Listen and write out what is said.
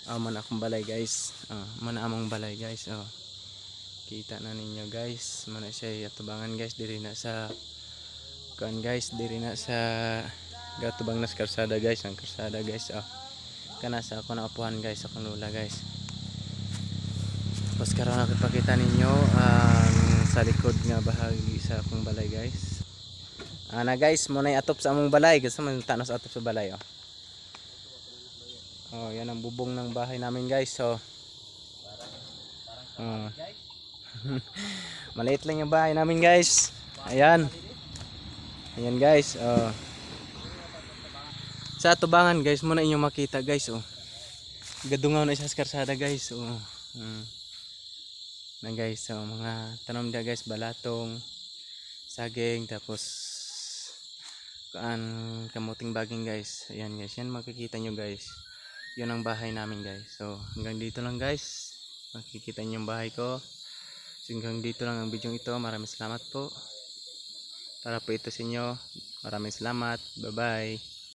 Man akong balay guys. Man among balay guys. Kita na ninyo guys. Man siya atubangan guys diri na sa kuan guys, diri na sa gatubang nas karsada guys, ang karsada guys. Kana sa ako na upuhan guys, akong lula guys. Tapos karon nakipakita ninyo ang sa likod nga bahagi sa akong balay guys. Ana guys, mo nay atop sa among balay, gusto man tanos atop sa balay yan ang bubong ng bahay namin guys. Maliit lang yung bahay namin guys. Ayan. Ayan guys. Sa atubangan guys, muna inyo makita guys. Gadungaw na isa sa karsada guys. Na guys, mga tanom dia guys, balatong, saging, tapos kamuting baging guys. Ayan guys, yan makikita nyo guys. Yun ang bahay namin guys. So hanggang dito lang guys, makikita nyo yung bahay ko. So, hanggang dito lang ang video ito. Maraming salamat po para po ito sa inyo. Maraming salamat. Bye bye.